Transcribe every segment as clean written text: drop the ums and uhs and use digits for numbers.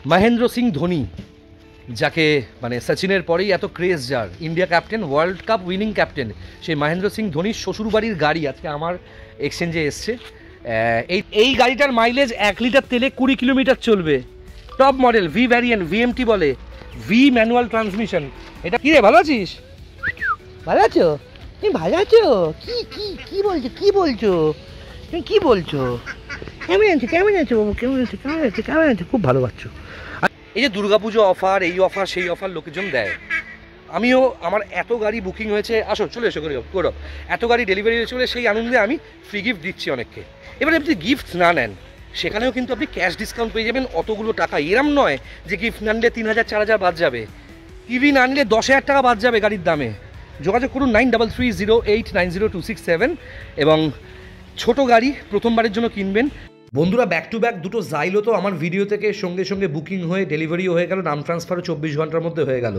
মহেন্দ্র সিং ধোনি, যাকে মানে সচিনের পরেই এত ক্রেজ, যার India captain, world cup winning captain, সেই মহেন্দ্র সিং ধোনির শ্বশুরবাড়ির গাড়ি আজকে আমার এক্সচেঞ্জে এসছে। এই গাড়িটার মাইলেজ 1 লিটার তেলে 20 কিলোমিটার চলবে। Top model, V variant, VMT বলে, ভি ম্যানুয়াল ট্রান্সমিশন। এটা কি রে, ভালো আছিস? ভালো আছো? তুমি ভালো আছো? কি কি কি বলছো, কি বলছো, তুমি কি বলছো? কেমন আছো, কেমন আছো বাবু, কেমন আছো, কেমন আছো, কেমন আছো? খুব ভালো পাচ্ছ। এই যে দুর্গাপুজো অফার, এই অফার সেই অফার লোকজন দেয়, আমিও আমার এত গাড়ি বুকিং হয়েছে, আসো চলে এসো করে এত গাড়ি ডেলিভারি হয়েছে বলে সেই আনন্দে আমি ফ্রি গিফট দিচ্ছি অনেককে। এবারে আপনি গিফট না নেন, সেখানেও কিন্তু আপনি ক্যাশ ডিসকাউন্ট পেয়ে যাবেন অতগুলো টাকা। এরম নয় যে গিফট না নিলে 3000 4000 বাদ যাবে, টিভি না নিলে 10,000 টাকা বাদ যাবে গাড়ির দামে। যোগাযোগ করুন 9330890267 এবং ছোট গাড়ি প্রথমবারের জন্য কিনবেন। বন্ধুরা, ব্যাক টু ব্যাক দুটো জাইলো তো আমার ভিডিও থেকে সঙ্গে সঙ্গে বুকিং হয়ে ডেলিভারিও হয়ে গেল, নাম ট্রান্সফারও 24 ঘন্টার মধ্যে হয়ে গেল।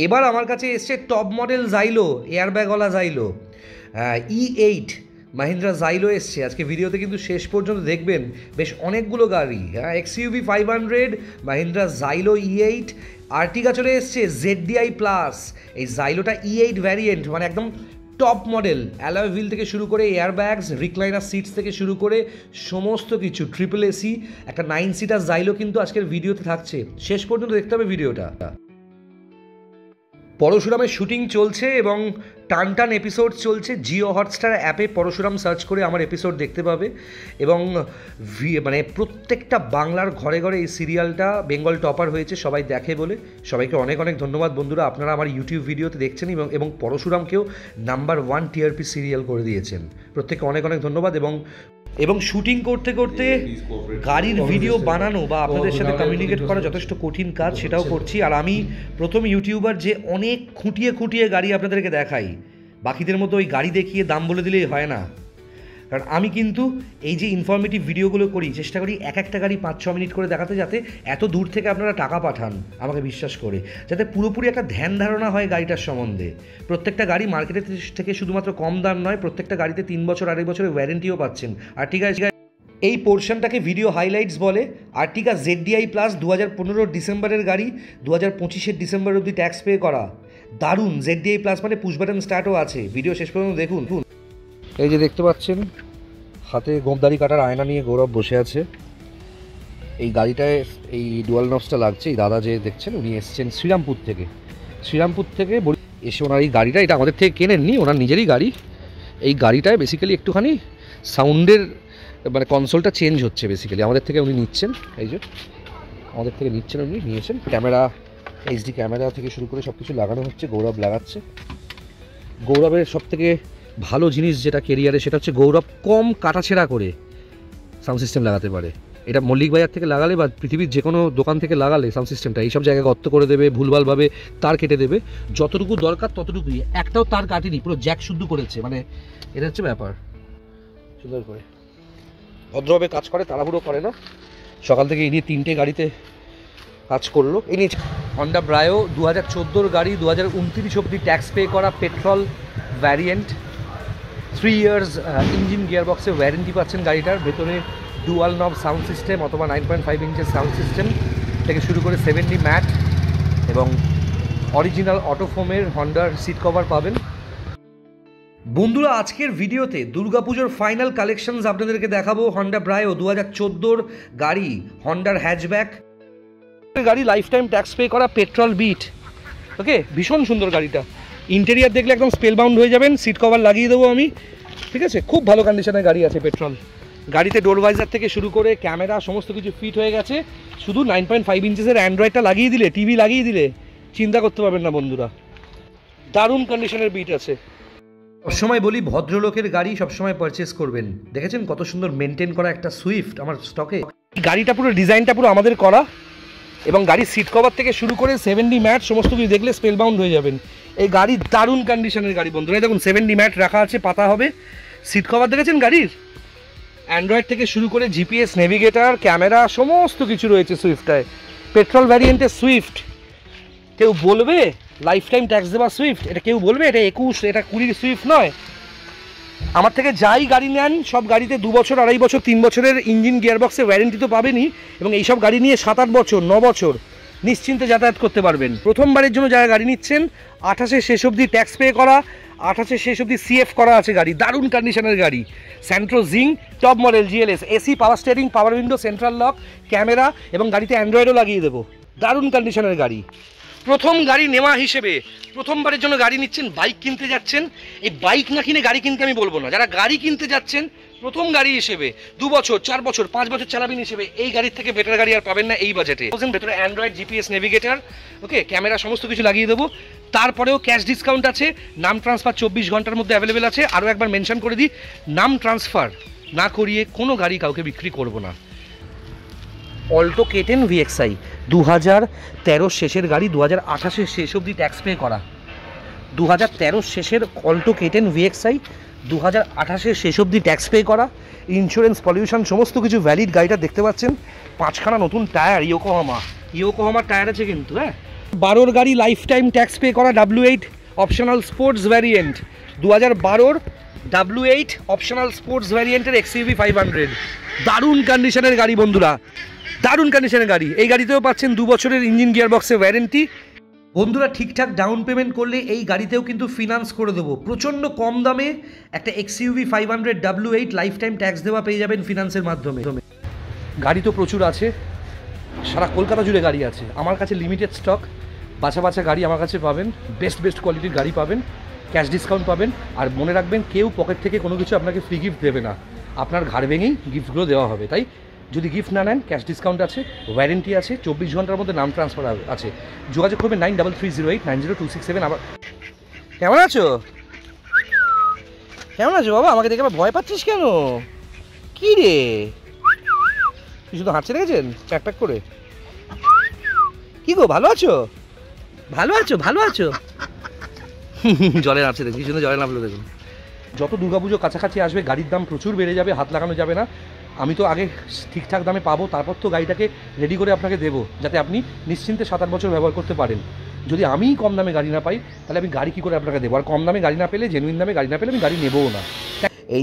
এবার আমার কাছে এসছে টপ মডেল জাইলো, এয়ারব্যাগওয়ালা জাইলো, E8 মাহিন্দ্রা জাইলো এসছে। আজকে ভিডিওতে কিন্তু শেষ পর্যন্ত দেখবেন বেশ অনেকগুলো গাড়ি, XUV 500, মাহিন্দ্রা জাইলো E8, আর্টিগা চলে এসছে ZDI প্লাস। এই জাইলোটা E8 ভ্যারিয়েন্ট, মানে একদম টপ মডেল, অ্যালয় হুইল থেকে শুরু করে এয়ারব্যাগস, রিক্লাইনার সিটস থেকে শুরু করে সমস্ত কিছু, ট্রিপল এসি, একটা 9 সিটার জাইলো কিন্তু আজকের ভিডিওতে থাকছে। শেষ পর্যন্ত দেখতে হবে ভিডিওটা। পরশুরামের শুটিং চলছে এবং টান টান এপিসোড চলছে। জিও হটস্টার অ্যাপে পরশুরাম সার্চ করে আমার এপিসোড দেখতে পাবে এবং মানে প্রত্যেকটা বাংলার ঘরে ঘরে এই সিরিয়ালটা বেঙ্গল টপার হয়েছে, সবাই দেখে বলে। সবাইকে অনেক অনেক ধন্যবাদ বন্ধুরা, আপনারা আমার ইউটিউব ভিডিওতে দেখছেন এবং পরশুরামকেও নাম্বার 1 টিআরপি সিরিয়াল করে দিয়েছেন। প্রত্যেককে অনেক অনেক ধন্যবাদ। এবং শুটিং করতে করতে গাড়ির ভিডিও বানানো বা আপনাদের সাথে কমিউনিকেট করা যথেষ্ট কঠিন কাজ, সেটাও করছি। আর আমি প্রথম ইউটিউবার যে অনেক খুঁটিয়ে খুঁটিয়ে গাড়ি আপনাদেরকে দেখাই, বাকিদের মতো ওই গাড়ি দেখিয়ে দাম বলে দিলেই হয় না। কারণ আমি কিন্তু এই যে ইনফরমেটিভ ভিডিওগুলো করি, চেষ্টা করি এক একটা গাড়ি 5-6 মিনিট করে দেখাতে, যাতে এত দূর থেকে আপনারা টাকা পাঠান আমাকে বিশ্বাস করে, যাতে পুরোপুরি একটা ধ্যান ধারণা হয় গাড়িটার সম্বন্ধে। প্রত্যেকটা গাড়ি মার্কেটের থেকে শুধুমাত্র কম দাম নয়, প্রত্যেকটা গাড়িতে 3 বছর 2.5 বছরের ওয়ারেন্টিও পাচ্ছেন। আর্টিগা এই পোর্শনটাকে ভিডিও হাইলাইটস বলে। আর্টিগা ZDI প্লাস 2015 ডিসেম্বরের গাড়ি, 2025 ডিসেম্বর অবধি ট্যাক্স পে করা। দারুণ। ZDI প্লাস মানে পুশ বাটন স্টার্টও আছে। ভিডিও শেষ পর্যন্ত দেখুন। এই যে দেখতে পাচ্ছেন হাতে গোমদারি কাটার আয়না নিয়ে গৌরব বসে আছে। এই গাড়িটায় এই ডুয়াল নবসটা লাগছে। এই দাদা যে দেখছেন উনি এসছেন শ্রীরামপুর থেকে এসে ওনার এই গাড়িটা, এটা আমাদের থেকে কেনেননি, ওনার নিজেরই গাড়ি। এই গাড়িটায় বেসিক্যালি একটুখানি সাউন্ডের মানে কনসোলটা চেঞ্জ হচ্ছে, বেসিক্যালি আমাদের থেকে উনি নিচ্ছেন। এই যে আমাদের থেকে উনি নিয়েছেন। ক্যামেরা, HD ক্যামেরা থেকে শুরু করে সব কিছু লাগানো হচ্ছে, গৌরব লাগাচ্ছে। গৌরবের সব থেকে ভালো জিনিস যেটা কেরিয়ারে, সেটা হচ্ছে গৌরব কম কাটাছেঁড়া করে সাউন্ড সিস্টেম লাগাতে পারে। এটা মল্লিক বাজার থেকে লাগালে বা পৃথিবীর যে কোনো দোকান থেকে লাগালে সাউন্ড সিস্টেমটা এইসব জায়গায় গর্ত করে দেবে, ভুলভালভাবে তার কেটে দেবে। যতটুকু দরকার ততটুকুই, একটাও তার কাটেনি, পুরো জ্যাক শুদ্ধ করেছে। মানে এটা হচ্ছে ব্যাপার। সুন্দর করে ভদ্রভাবে কাজ করে, তাড়াহুড়ো করে না। সকাল থেকে ইনি 3টে গাড়িতে কাজ করলো। ইনি হন্ডা ব্রায়ো 2014 গাড়ি, 2029 অবধি ট্যাক্স পে করা, পেট্রোল ভ্যারিয়েন্ট, 3 ইয়ার্স ইঞ্জিন গিয়ারবক্সে ওয়ারেন্টি পাচ্ছেন গাড়িটার। ভেতরে ডুয়াল নব সাউন্ড সিস্টেম অথবা 9.5 ইঞ্চের সাউন্ড সিস্টেম থেকে শুরু করে 70 ম্যাট এবং অরিজিনাল অটোফোমের হন্ডার সিট কভার পাবেন। বন্ধুরা, আজকের ভিডিওতে দুর্গাপুজোর ফাইনাল কালেকশনস আপনাদেরকে দেখাবো। হন্ডা ব্রায়ো 2014 গাড়ি, হন্ডার হ্যাচব্যাক গাড়ি, লাইফ টাইম ট্যাক্স পে করা, পেট্রোল বিট। ওকে, ভীষণ সুন্দর গাড়িটা। ইন্টেরিয়ার দেখলে একদম স্পেল বাউন্ড হয়ে যাবেন। সিট কভার লাগিয়ে দেবো আমি, ঠিক আছে। খুব ভালো কন্ডিশনের গাড়ি আছে, পেট্রোল। গাড়িতে ডোর ভাইজার থেকে শুরু করে ক্যামেরা সমস্ত কিছু ফিট হয়ে গেছে। শুধু 9.5 ইঞ্চেসের অ্যান্ড্রয়েডটা লাগিয়ে দিলে, টিভি লাগিয়ে দিলে চিন্তা করতে পারবেন না বন্ধুরা। দারুণ কন্ডিশনের বিট আছে। সবসময় বলি ভদ্রলোকের গাড়ি সবসময় পারচেস করবেন। দেখেছেন কত সুন্দর মেনটেন করা একটা সুইফট আমার স্টকে। গাড়িটা পুরো ডিজাইনটা পুরো আমাদের করা এবং গাড়ির সিট কভার থেকে শুরু করে 70 ম্যাট সমস্ত কিছু দেখলে স্পেল বাউন্ড হয়ে যাবেন। এই গাড়ি দারুণ কন্ডিশনের গাড়ি বন্ধুরা। দেখুন 70 ম্যাট রাখা আছে, পাতা হবে। সিট কভার দেখেছেন গাড়ির, অ্যান্ড্রয়েড থেকে শুরু করে GPS, নেভিগেটার, ক্যামেরা সমস্ত কিছু রয়েছে সুইফটটায়। Petrol ভ্যারিয়েন্টের Swift. কেউ বলবে লাইফ টাইম ট্যাক্স দেওয়া সুইফট, এটা কেউ বলবে এটা 21, এটা 20 সুইফট নয়। আমার থেকে যাই গাড়ি নেন সব গাড়িতে 2 বছর 2.5 বছর 3 বছরের ইঞ্জিন গিয়ারবক্সের ওয়ারেন্টি তো পাবেনই, এবং এইসব গাড়ি নিয়ে 7-8 বছর 9 বছর নিশ্চিন্তে যাতায়াত করতে পারবেন। প্রথমবারের জন্য যারা গাড়ি নিচ্ছেন 28-এর শেষ অবধি ট্যাক্স পে করা, 28-এর শেষ অবধি সিএফ করা আছে গাড়ি, দারুণ কন্ডিশনের গাড়ি। Santro Zing top model GLS, AC, power steering, power window, central lock, camera এবং গাড়িতে অ্যান্ড্রয়েডও লাগিয়ে দেবো। দারুণ কন্ডিশনের গাড়ি। প্রথম গাড়ি নেওয়া হিসেবে প্রথমবারের জন্য গাড়ি নিচ্ছেন, বাইক কিনতে যাচ্ছেন, এই বাইক না কিনে গাড়ি কিনতে আমি বলবো না, যারা গাড়ি কিনতে যাচ্ছেন প্রথম গাড়ি হিসেবে 2 বছর 4 বছর 5 বছর চালাবেন হিসেবে এই গাড়ির থেকে বেটার গাড়ি আর পাবেন না এই বাজেটে। ভেতরে অ্যান্ড্রয়েড, জিপিএস, নেভিগেটর, ওকে, ক্যামেরা সমস্ত কিছু লাগিয়ে দেবো। তারপরেও ক্যাশ ডিসকাউন্ট আছে, নাম ট্রান্সফার 24 ঘন্টার মধ্যে অ্যাভেলেবেল আছে। আরও একবার মেনশন করে দিই, নাম ট্রান্সফার না করিয়ে কোনো গাড়ি কাউকে বিক্রি করবো না। অল্টো K10 VXI 2013 শেষের গাড়ি, 2028-এর শেষ অবধি ট্যাক্স পে করা। 2013 শেষের অল্টো K10 VXI 2028-এর শেষ অবধি ট্যাক্স পে করা, ইন্স্যুরেন্স, পলিউশন সমস্ত কিছু ভ্যালিড। গাড়িটা দেখতে পাচ্ছেন 5খানা নতুন টায়ার, ইয়োকোহামার টায়ার আছে কিন্তু। হ্যাঁ, 12-র গাড়ি লাইফ টাইম ট্যাক্স পে করা, W8 অপশনাল স্পোর্টস ভ্যারিয়েন্ট, 2012-র W8 অপশনাল স্পোর্টস ভ্যারিয়েন্টের XUV 500। দারুণ কন্ডিশনের গাড়ি বন্ধুরা, দারুণ কন্ডিশনের গাড়ি। এই গাড়িতেও পাচ্ছেন 2 বছরের ইঞ্জিন গিয়ারবক্সের ওয়ারেন্টি। বন্ধুরা, ঠিকঠাক ডাউন পেমেন্ট করলে এই গাড়িতেও কিন্তু ফিনান্স করে দেবো প্রচণ্ড কম দামে। একটা XUV 500 W8 life time tax দেওয়া পেয়ে যাবেন ফিনান্সের মাধ্যমে। গাড়ি তো প্রচুর আছে, সারা কলকাতা জুড়ে গাড়ি আছে আমার কাছে, লিমিটেড স্টক, বাছা বাছা গাড়ি আমার কাছে পাবেন, বেস্ট কোয়ালিটির গাড়ি পাবেন, ক্যাশ ডিসকাউন্ট পাবেন। আর মনে রাখবেন, কেউ পকেট থেকে কোনো কিছু আপনাকে ফ্রি গিফট দেবে না, আপনার ঘাড় ভেঙেই গিফটগুলো দেওয়া হবে। তাই যদি গিফট না নেন, ক্যাশ ডিসকাউন্ট আছে, ওয়ারেন্টি আছে, 24 ঘন্টার মধ্যে নাম ট্রান্সফার আছে। যোগাযোগ করবেন 9330890267। আবার কেমন আছো? কেমন আছো বাবা? আমাকে দেখে আবার ভয় পাচ্ছিস কেন? কি রে, তুই শুধু হাঁটছে রেখেছেন প্যাক প্যাক করে? কি গো, ভালো আছো? ভালো আছো? ভালো আছো? জলে নামছে দেখুন, কি সুন্দর জলে নামলো দেখুন। যত দুর্গাপুজো কাছাকাছি আসবে গাড়ির দাম প্রচুর বেড়ে যাবে, হাত লাগানো যাবে না। আমি তো আগে ঠিকঠাক দামে পাবো, তারপর তো গাড়িটাকে রেডি করে আপনাকে দেবো, যাতে আপনি নিশ্চিন্তে 7-8 বছর ব্যবহার করতে পারেন। যদি আমি কম দামে গাড়ি না পাই, তাহলে আমি গাড়ি কী করে আপনাকে দেবো? আর কম দামে গাড়ি না পেলে, জেনুইন দামে গাড়ি না পেলে আমি গাড়ি নেবও না।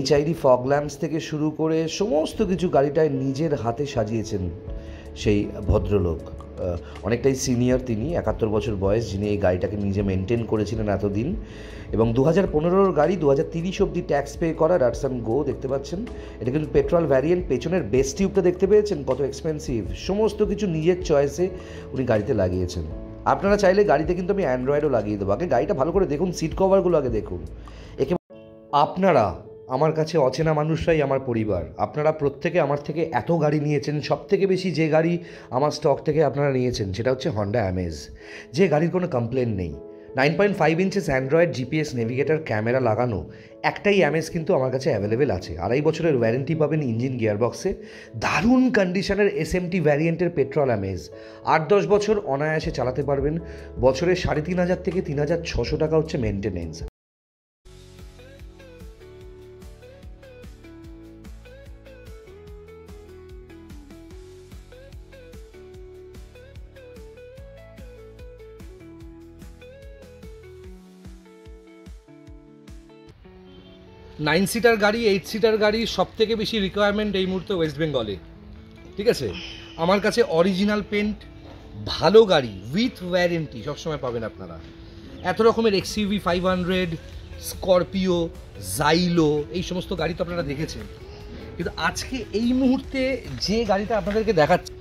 HID ফগ ল্যাম্পস থেকে শুরু করে সমস্ত কিছু গাড়িটায় নিজের হাতে সাজিয়েছেন সেই ভদ্রলোক। অনেকটাই সিনিয়র তিনি, 71 বছর বয়স, যিনি এই গাড়িটাকে নিজে মেনটেন করেছিলেন এতদিন। এবং 2015-র গাড়ি 2030 অবধি ট্যাক্স পে করা ডাটসান গো দেখতে পাচ্ছেন। এটা কিন্তু পেট্রোল ভ্যারিয়েন্ট। পেছনের বেস টিউবটা দেখতে পেয়েছেন কত এক্সপেন্সিভ, সমস্ত কিছু নিজের চয়েসে উনি গাড়িতে লাগিয়েছেন। আপনারা চাইলে গাড়িতে কিন্তু আমি অ্যান্ড্রয়েডও লাগিয়ে দেবো। আগে গাড়িটা ভালো করে দেখুন, সিট কভারগুলো আগে দেখুন। একে আপনারা আমার কাছে অচেনা মানুষরাই আমার পরিবার। আপনারা প্রত্যেকে আমার থেকে এত গাড়ি নিয়েছেন, সব থেকে বেশি যে গাড়ি আমার স্টক থেকে আপনারা নিয়েছেন সেটা হচ্ছে হন্ডা অ্যামেজ, যে গাড়ির কোনো কমপ্লেন নেই। 9.5 inches Android, GPS, navigator, camera লাগানো একটাই অ্যামেজ কিন্তু আমার কাছে অ্যাভেলেবেল আছে। 2.5 বছরের ওয়ারেন্টি পাবেন ইঞ্জিন গিয়ারবক্সে। দারুণ কন্ডিশনের SMT ভ্যারিয়েন্টের পেট্রোল অ্যামেজ, 8-10 বছর অনায়াসে চালাতে পারবেন। বছরে 3,500 থেকে 3,600 টাকা হচ্ছে মেনটেনেন্স। নাইন সিটার গাড়ি, 8 সিটার গাড়ি সব থেকে বেশি রিকোয়ারমেন্ট এই মুহূর্তে ওয়েস্ট বেঙ্গলে। ঠিক আছে, আমার কাছে অরিজিনাল পেন্ট, ভালো গাড়ি উইথ ওয়ারেন্টি সবসময় পাবেন আপনারা। এত রকমের XUV 500, স্করপিও, জাইলো, এই সমস্ত গাড়ি তো আপনারা দেখেছেন। কিন্তু আজকে এই মুহূর্তে যে গাড়িটা আপনাদেরকে দেখাচ্ছে,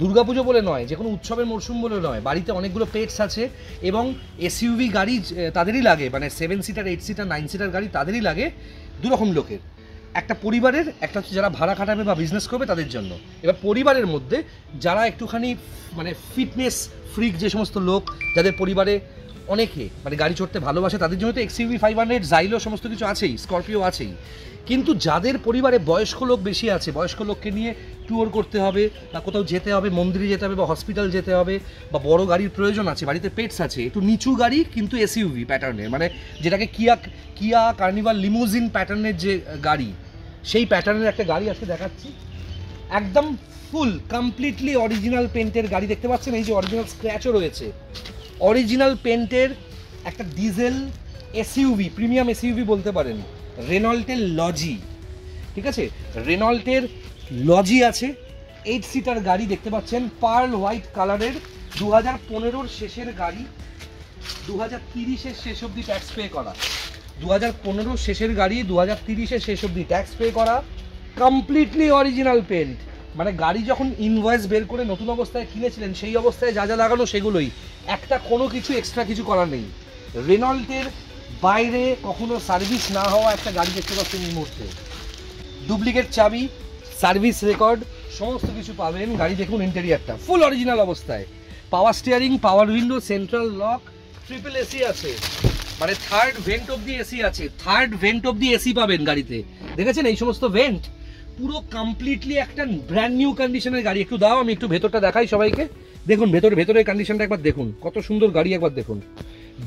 দুর্গাপুজো বলে নয়, যে কোনো উৎসবের মরশুম বলে নয়, বাড়িতে অনেকগুলো পেটস আছে এবং SUV গাড়ি তাদেরই লাগে, মানে 7 সিটার, 8 সিটার, 9 সিটার গাড়ি তাদেরই লাগে। দুরকম লোকের, একটা পরিবারের, একটা হচ্ছে যারা ভাড়া খাটাবে বা বিজনেস করবে তাদের জন্য। এবার পরিবারের মধ্যে যারা একটুখানি মানে ফিটনেস ফ্রিক, যে সমস্ত লোক যাদের পরিবারে অনেকে মানে গাড়ি চড়তে ভালোবাসে, তাদের জন্য তো XUV 500, জাইলো সমস্ত কিছু আছেই, স্করপিও আছেই। কিন্তু যাদের পরিবারে বয়স্ক লোক বেশি আছে, বয়স্ক লোককে নিয়ে ট্যুর করতে হবে বা কোথাও যেতে হবে, মন্দিরে যেতে হবে বা হসপিটাল যেতে হবে, বা বড় গাড়ির প্রয়োজন আছে, বাড়িতে পেটস আছে, একটু নিচু গাড়ি কিন্তু SUV প্যাটার্নের, মানে যেটাকে কিয়া কার্নিভাল লিমুজিন প্যাটার্নের যে গাড়ি, সেই প্যাটার্নের একটা গাড়ি আজকে দেখাচ্ছি। একদম ফুল কমপ্লিটলি অরিজিনাল পেন্টের গাড়ি দেখতে পাচ্ছেন। এই যে অরিজিনাল স্ক্র্যাচও রয়েছে, অরিজিনাল পেন্টের একটা ডিজেল SUV, প্রিমিয়াম SUV বলতে পারেন। রেনল্টের লজি, ঠিক আছে, রেনল্টের লজি আছে, 8 সিটার গাড়ি দেখতে পাচ্ছেন, পার্ল হোয়াইট কালারের, 2015-র শেষের গাড়ি, 2030-এর শেষ অবধি ট্যাক্স পে করা, 2015-র শেষের গাড়ি, 2030-এর শেষ অবধি ট্যাক্স পে করা, কমপ্লিটলি অরিজিনাল পেন্ট, মানে গাড়ি যখন ইনভয়েস বের করে নতুন অবস্থায় কিনেছিলেন সেই অবস্থায় যা যা লাগানো সেগুলোই, একটা কোনো কিছু এক্সট্রা কিছু করার নেই। রেনল্টের বাইরে কখনো সার্ভিস না হওয়া একটা গাড়ি দেখতে পাচ্ছেন এই মুহূর্তে, ডুপ্লিকেট চাবি, সার্ভিস রেকর্ড সমস্ত কিছু পাবেন। গাড়ি দেখুন, ইন্টেরিয়ারটা ফুল অরিজিনাল অবস্থায়, power steering, power window, central lock, triple AC আছে, মানে third vent of the AC আছে, third vent of the AC পাবেন গাড়িতে। দেখেছেন এই সমস্ত ভেন্ট, পুরো কমপ্লিটলি একটা ব্র্যান্ড নিউ কন্ডিশনের গাড়ি। একটু দাও আমি একটু ভেতরটা দেখাই সবাইকে। দেখুন ভেতরের কন্ডিশনটা একবার দেখুন, কত সুন্দর গাড়ি একবার দেখুন,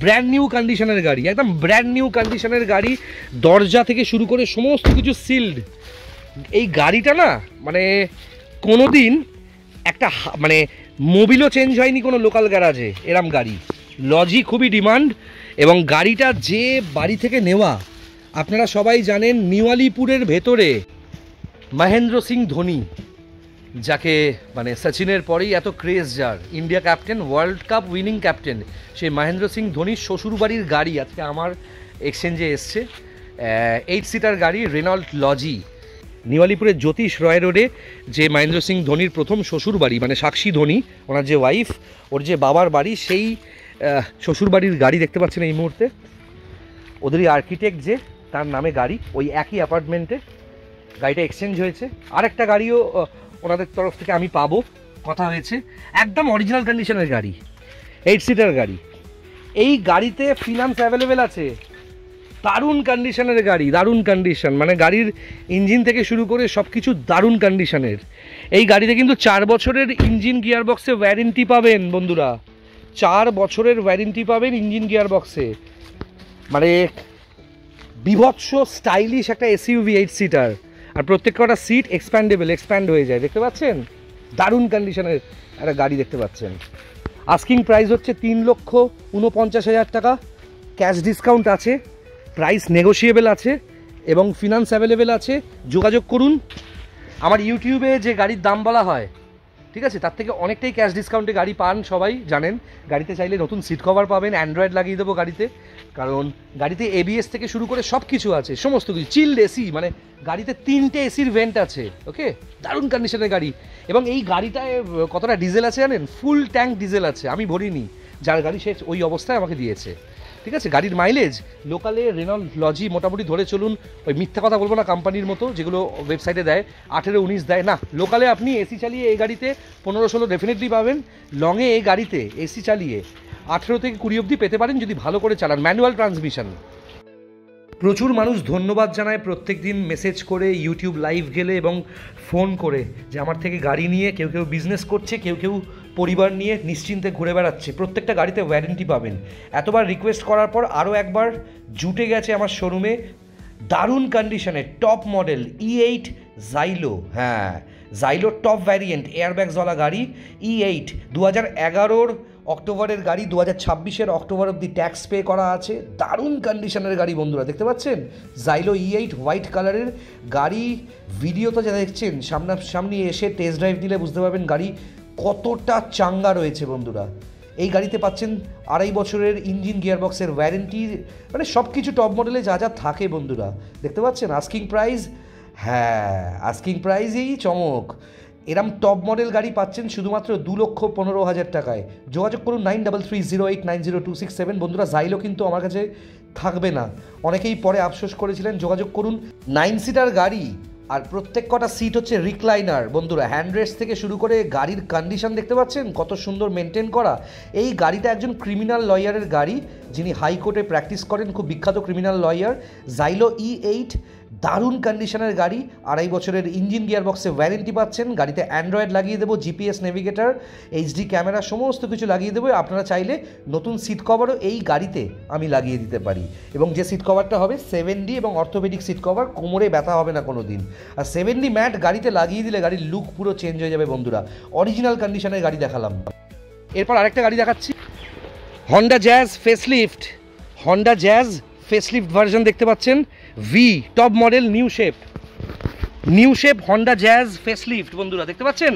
ব্র্যান্ড নিউ কন্ডিশনের গাড়ি, একদম ব্র্যান্ড নিউ কন্ডিশনের গাড়ি, দরজা থেকে শুরু করে সমস্ত কিছু সিলড। এই গাড়িটা না মানে কোনো দিন একটা মানে মোবিলও চেঞ্জ হয়নি কোনো লোকাল গ্যারাজে, এরম গাড়ি। লজি খুবই ডিমান্ড, এবং গাড়িটা যে বাড়ি থেকে নেওয়া আপনারা সবাই জানেন, নিউ-আলিপুরের ভেতরে মহেন্দ্র সিং ধোনি, যাকে মানে সচিনের পরেই এত ক্রেজ, যার India captain, world cup winning captain, সেই মহেন্দ্র সিং ধোনির শ্বশুরবাড়ির গাড়ি আজকে আমার এক্সচেঞ্জে এসছে, 8 সিটার গাড়ি, রেনল্ট লজি, নিউ-আলিপুরের জ্যোতিষ রয় রোডে, যে মহেন্দ্র সিং ধোনির প্রথম শ্বশুরবাড়ি, মানে সাক্ষী ধোনি ওনার যে ওয়াইফ, ওর যে বাবার বাড়ি, সেই শ্বশুরবাড়ির গাড়ি দেখতে পাচ্ছেন এই মুহূর্তে। ওদেরই আর্কিটেক্ট যে, তার নামে গাড়ি, ওই একই অ্যাপার্টমেন্টে গাড়িটা এক্সচেঞ্জ হয়েছে। আরেকটা গাড়িও ওনাদের তরফ থেকে আমি পাবো, কথা হয়েছে। একদম অরিজিনাল কন্ডিশনের গাড়ি, 8 সিটার গাড়ি। এই গাড়িতে ফিনান্স অ্যাভেলেবেল আছে, দারুণ কন্ডিশনের গাড়ি, দারুণ কন্ডিশন, মানে গাড়ির ইঞ্জিন থেকে শুরু করে সব কিছু দারুণ কন্ডিশনের। এই গাড়িতে কিন্তু 4 বছরের ইঞ্জিন গিয়ারবক্সে ওয়ারেন্টি পাবেন বন্ধুরা, 4 বছরের ওয়ারেন্টি পাবেন ইঞ্জিন গিয়ারবক্সে, মানে বিভৎস স্টাইলিশ একটা এসইউভি 8 সিটার, আর প্রত্যেকটা সিট এক্সপ্যান্ড হয়ে যায়, দেখতে পাচ্ছেন, দারুণ কন্ডিশনের একটা গাড়ি দেখতে পাচ্ছেন। আস্কিং প্রাইস হচ্ছে 3,49,000 টাকা, ক্যাশ ডিসকাউন্ট আছে, প্রাইস নেগোশিয়েবল আছে, এবং ফিনান্স অ্যাভেলেবেল আছে। যোগাযোগ করুন। আমার ইউটিউবে যে গাড়ির দাম বলা হয়, ঠিক আছে, তার থেকে অনেকটাই ক্যাশ ডিসকাউন্টে গাড়ি পান, সবাই জানেন। গাড়িতে চাইলে নতুন সিট কভার পাবেন, অ্যান্ড্রয়েড লাগিয়ে দেবো গাড়িতে, কারণ গাড়িতে এবিএস থেকে শুরু করে সব কিছু আছে, সমস্ত কিছু, চিল্ড এসি, মানে গাড়িতে 3টে এসির ভেন্ট আছে, ওকে, দারুণ কন্ডিশনের গাড়ি। এবং এই গাড়িটায় কতটা ডিজেল আছে জানেন? ফুল ট্যাঙ্ক ডিজেল আছে, আমি ভরিনি, যার গাড়ি সে ওই অবস্থায় আমাকে দিয়েছে, ঠিক আছে। গাড়ির মাইলেজ লোকালে রেনল্ট লজি মোটামুটি ধরে চলুন, ওই মিথ্যা কথা বলবো না কোম্পানির মতো যেগুলো ওয়েবসাইটে দেয় 18-19 দেয় না, লোকালে আপনি এসি চালিয়ে এই গাড়িতে 15-16 ডেফিনেটলি পাবেন। লংয়ে এই গাড়িতে এসি চালিয়ে 18 থেকে 20 অবধি পেতে পারেন যদি ভালো করে চালান, ম্যানুয়াল ট্রান্সমিশন। প্রচুর মানুষ ধন্যবাদ জানায় প্রত্যেক দিন মেসেজ করে, ইউটিউব লাইভ গেলে এবং ফোন করে, যে আমার থেকে গাড়ি নিয়ে কেউ কেউ বিজনেস করছে, কেউ কেউ পরিবার নিয়ে নিশ্চিন্তে ঘুরে বেড়াচ্ছে, প্রত্যেকটা গাড়িতে ওয়ারেন্টি পাবেন। এতবার রিকোয়েস্ট করার পর আরও একবার জুটে গেছে আমার শোরুমে দারুণ কন্ডিশনে টপ মডেল E8 জাইলো, হ্যাঁ জাইলো টপ ভ্যারিয়েন্ট এয়ারব্যাগসওয়ালা গাড়ি, E8 2011-র অক্টোবরের গাড়ি, 2026-এর অক্টোবর অবধি ট্যাক্স পে করা আছে, দারুণ কন্ডিশনের গাড়ি বন্ধুরা, দেখতে পাচ্ছেন জাইলো E8 হোয়াইট কালারের গাড়ি। ভিডিওতে যা দেখছেন, সামনাসামনি এসে টেস্ট ড্রাইভ দিলে বুঝতে পারবেন গাড়ি কতটা চাঙ্গা রয়েছে বন্ধুরা। এই গাড়িতে পাচ্ছেন 2.5 বছরের ইঞ্জিন গিয়ারবক্সের ওয়ারেন্টি, মানে সব কিছু টপ মডেলে যা যা থাকে বন্ধুরা, দেখতে পাচ্ছেন। আস্কিং প্রাইস, হ্যাঁ আস্কিং প্রাইসেই চমক, এরম টপ মডেল গাড়ি পাচ্ছেন শুধুমাত্র 2,15,000 টাকায়। যোগাযোগ করুন 9330890267। বন্ধুরা জাইলো কিন্তু আমার কাছে থাকবে না, অনেকেই পরে আফসোস করেছিলেন। যোগাযোগ করুন। 9 সিটার গাড়ি, আর প্রত্যেক কটা সিট হচ্ছে রিক্লাইনার বন্ধুরা, হ্যান্ডরেস্ট থেকে শুরু করে গাড়ির কন্ডিশন দেখতে পাচ্ছেন কত সুন্দর মেনটেন করা। এই গাড়িটা একজন ক্রিমিনাল লয়ারের গাড়ি, যিনি হাইকোর্টে প্র্যাকটিস করেন, খুব বিখ্যাত ক্রিমিনাল লয়ার। জাইলো E8 দারুণ কন্ডিশনের গাড়ি, 2.5 বছরের ইঞ্জিন গিয়ারবক্সে ওয়ারেন্টি পাচ্ছেন। গাড়িতে অ্যান্ড্রয়েড লাগিয়ে দেবো, জিপিএস নেভিগেটর, HD ক্যামেরা, সমস্ত কিছু লাগিয়ে দেবো। আপনারা চাইলে নতুন সিট কভারও এই গাড়িতে আমি লাগিয়ে দিতে পারি, এবং যে সিট কভারটা হবে 7D এবং অর্থোপেডিক সিট কভার, কোমরে ব্যথা হবে না কোনো দিন। আর 7D ম্যাট গাড়িতে লাগিয়ে দিলে গাড়ির লুক পুরো চেঞ্জ হয়ে যাবে বন্ধুরা। অরিজিনাল কন্ডিশনের গাড়ি দেখালাম, এরপর আরেকটা গাড়ি দেখাচ্ছি, Honda jazz facelift. Honda jazz facelift version দেখতে পাচ্ছেন, V top model new shape Honda jazz facelift বন্ধুরা, দেখতে পাচ্ছেন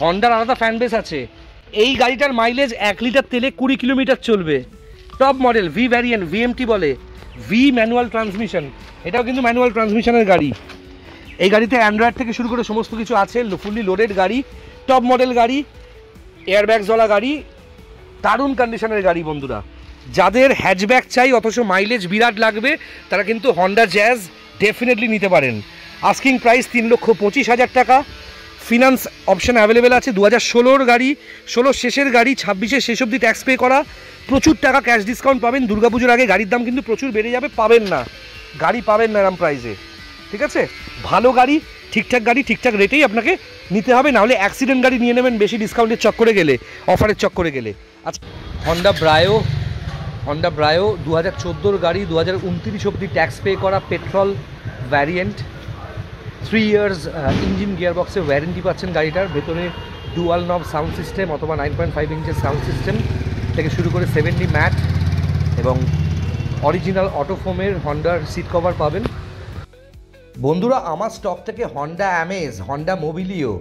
হন্ডার আলাদা ফ্যান বেস আছে। এই গাড়িটার মাইলেজ 1 লিটার তেলে 20 কিলোমিটার চলবে। Top model V variant, VMT বলে, ভি ম্যানুয়াল ট্রান্সমিশন, এটাও কিন্তু ম্যানুয়াল ট্রান্সমিশনের গাড়ি। এই গাড়িতে অ্যান্ড্রয়েড থেকে শুরু করে সমস্ত কিছু আছে, ফুললি লোডেড গাড়ি, টপ মডেল গাড়ি, এয়ারব্যাগসওয়ালা গাড়ি, দারুণ কন্ডিশনের গাড়ি বন্ধুরা। যাদের হ্যাচব্যাক চাই অথচ মাইলেজ বিরাট লাগবে তারা কিন্তু হন্ডা জ্যাজ ডেফিনেটলি নিতে পারেন। আস্কিং প্রাইস 3,25,000 টাকা। ফিনান্স অপশান অ্যাভেলেবেল আছে। 2016 গাড়ি, 16 শেষের গাড়ি, 26-এর শেষ অবধি ট্যাক্স পে করা, প্রচুর টাকা ক্যাশ ডিসকাউন্ট পাবেন। দুর্গাপুজোর আগে গাড়ির দাম কিন্তু প্রচুর বেড়ে যাবে, পাবেন না গাড়ি, পাবেন না এরম প্রাইসে, ঠিক আছে? ভালো গাড়ি, ঠিকঠাক গাড়ি, ঠিকঠাক রেটেই আপনাকে নিতে হবে, নাহলে অ্যাক্সিডেন্ট গাড়ি নিয়ে নেবেন বেশি ডিসকাউন্টের চক্করে গেলে, অফারের চক্করে গেলে। আচ্ছা, হন্ডা ব্রায়ো 2014 গাড়ি, 2029 অবধি ট্যাক্স পে করা, পেট্রোল ভ্যারিয়েন্ট, 3 ইয়ার্স ইঞ্জিন গিয়ারবক্সের ওয়ারেন্টি পাচ্ছেন গাড়িটার। ভেতরে ডুয়াল নব সাউন্ড সিস্টেম অথবা 9.5 ইঞ্চের সাউন্ড সিস্টেম থেকে শুরু করে 70 ম্যাট এবং অরিজিনাল অটোফোমের হন্ডার সিট কভার পাবেন। বন্ধুরা, আমার স্টক থেকে Honda Amaze, Honda Mobilio,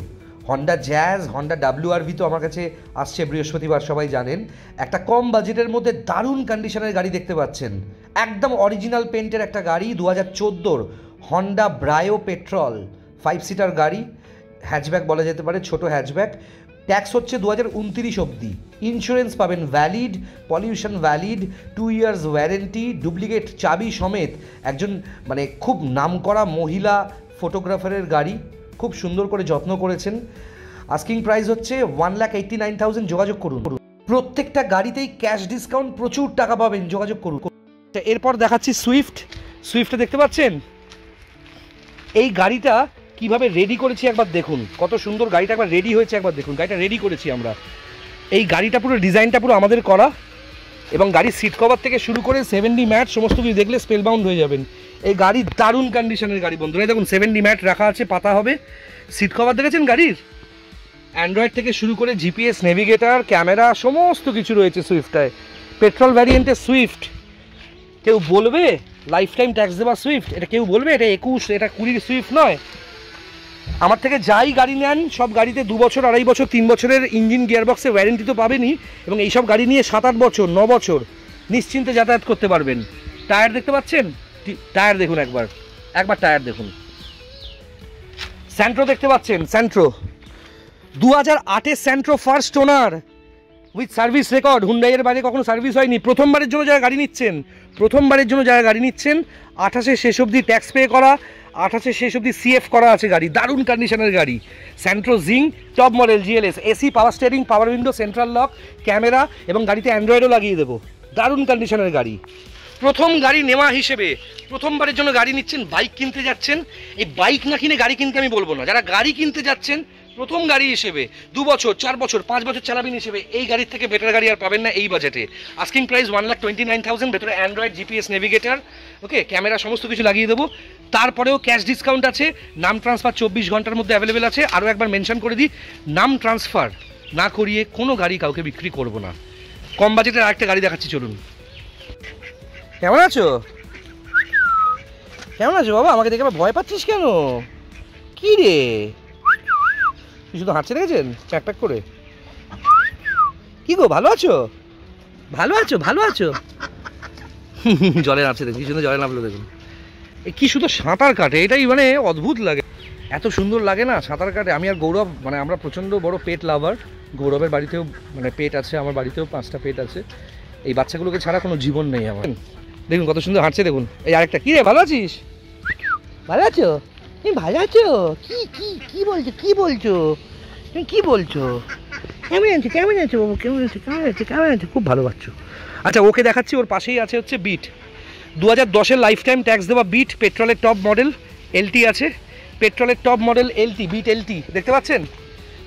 Honda Jazz, Honda WRV তো আমার কাছে আসছে বৃহস্পতিবার, সবাই জানেন। একটা কম বাজেটের মধ্যে দারুণ কন্ডিশনের গাড়ি দেখতে পাচ্ছেন, একদম অরিজিনাল পেন্টের একটা গাড়ি। 2014 হন্ডা ব্রায়ো পেট্রোল, 5 সিটার গাড়ি, হ্যাচব্যাক বলা যেতে পারে, ছোট হ্যাচব্যাক। ট্যাক্স হচ্ছে 2029 অবধি। ইন্স্যুরেন্স পাবেন valid, pollution valid, 2 years warranty, duplicate চাবি সমেত। একজন মানে খুব নামকরা মহিলা ফটোগ্রাফারের গাড়ি, খুব সুন্দর করে যত্ন করেছেন। আস্কিং প্রাইস হচ্ছে 1,89,000। যোগাযোগ করুন। প্রত্যেকটা গাড়িতেই ক্যাশ ডিসকাউন্ট, প্রচুর টাকা পাবেন, যোগাযোগ করুন। এরপর দেখাচ্ছি সুইফটটা দেখতে পাচ্ছেন। এই গাড়িটা কিভাবে রেডি করেছি একবার দেখুন, কত সুন্দর গাড়িটা একবার রেডি হয়েছে, একবার দেখুন। গাড়িটা রেডি করেছি আমরা, এই গাড়িটা পুরো ডিজাইনটা পুরো আমাদের করা, এবং গাড়ির সিট কভার থেকে শুরু করে 70 ম্যাট সমস্ত কিছু দেখলে স্পেলবাউন্ড হয়ে যাবেন। এই গাড়ি দারুণ কন্ডিশনের গাড়ি বন্ধুরা, দেখুন 70 ম্যাট রাখা আছে, পাতা হবে। সিট কভার দেখেছেন গাড়ির, অ্যান্ড্রয়েড থেকে শুরু করে জিপিএস, নেভিগেটার, ক্যামেরা সমস্ত কিছু রয়েছে সুইফটটায়। পেট্রোল ভ্যারিয়েন্টের সুইফট, কেউ বলবে লাইফ টাইম ট্যাক্স দেওয়া সুইফট, এটা কেউ বলবে এটা 21, এটা 20 সুইফট নয়। আমার থেকে যাই গাড়ি নেন সব গাড়িতে 2 বছর, 2.5 বছর, 3 বছরের ইঞ্জিন গিয়ারবক্সের ওয়ারেন্টি তো পাবেনই, এবং এইসব গাড়ি নিয়ে 7-8 বছর, 9 বছর নিশ্চিন্তে যাতায়াত করতে পারবেন। টায়ার দেখতে পাচ্ছেন, টায়ার দেখুন একবার টায়ার দেখুন। স্যান্ট্রো দেখতে পাচ্ছেন, স্যান্ট্রো 2008-এর Santro first owner with service record. হুন্ডাইয়ের বাইরে কখনো সার্ভিস হয়নি, প্রথমবারের জন্য যারা গাড়ি নিচ্ছেন, 28-এর শেষ অবধি ট্যাক্স পে করা, 28-এর শেষ অবধি CF করা আছে গাড়ি, দারুণ কন্ডিশনের গাড়ি। Santro Zing top model GLS, AC, power steering, power window, central lock, camera, এবং গাড়িতে অ্যান্ড্রয়েডও লাগিয়ে দেবো। দারুণ কন্ডিশনের গাড়ি। প্রথম গাড়ি নেওয়া হিসেবে প্রথমবারের জন্য গাড়ি নিচ্ছেন, বাইক কিনতে যাচ্ছেন, এই বাইক না কিনে গাড়ি কিনতে আমি বলবো না, যারা গাড়ি কিনতে যাচ্ছেন প্রথম গাড়ি হিসেবে 2 বছর, 4 বছর, 5 বছর চালাবেন হিসেবে, এই গাড়ির থেকে বেটার গাড়ি আর পাবেন না এই বাজেটে। আস্কিং প্রাইস 1,29,000, ভেতরে অ্যান্ড্রয়েড, জিপিএস, নেভিগেটার, ওকে, ক্যামেরা সমস্ত কিছু লাগিয়ে দেবো। তারপরেও ক্যাশ ডিসকাউন্ট আছে, নাম ট্রান্সফার 24 ঘন্টার মধ্যে অ্যাভেলেবেল আছে। আরও একবার মেনশন করে দিই, নাম ট্রান্সফার না করিয়ে কোনো গাড়ি কাউকে বিক্রি করবো না। কম বাজেটের আরেকটা গাড়ি দেখাচ্ছি, চলুন। কেমন আছো বাবা? আমাকে দেখে আবার ভয় পাচ্ছিস কেন? কি রে, শুধু হাঁটছে দেখেছেন প্যাক করে? কি গো, ভালো আছো? জলে নামছে দেখুন, কি সুন্দর জলে নামলো দেখুন। কি শুধু সাঁতার কাটে, এটাই মানে অদ্ভুত লাগে, এত সুন্দর লাগে না সাঁতার কাটে। আমি আর গৌরব মানে আমরা প্রচণ্ড বড় পেট লাভার। গৌরবের বাড়িতেও মানে পেট আছে, আমার বাড়িতেও 5টা পেট আছে। এই বাচ্চাগুলোকে ছাড়া কোনো জীবন নেই আমার। দেখুন কত সুন্দর হাঁটছে দেখুন। এই আরেকটা, কি রে, ভালো আছিস? ভালো আছো? তুমি ভালো আছো? কি বলছো তুমি কি বলছো? কেমন আছো বাবু? কেমন আছো? খুব ভালো পাচ্ছ। আচ্ছা, ওকে দেখাচ্ছি, ওর পাশেই আছে হচ্ছে বিট। 2010-এর লাইফ টাইম ট্যাক্স দেওয়া বিট, পেট্রোলের টপ মডেল LT আছে, পেট্রোলের top model LT, Beat LT দেখতে পাচ্ছেন।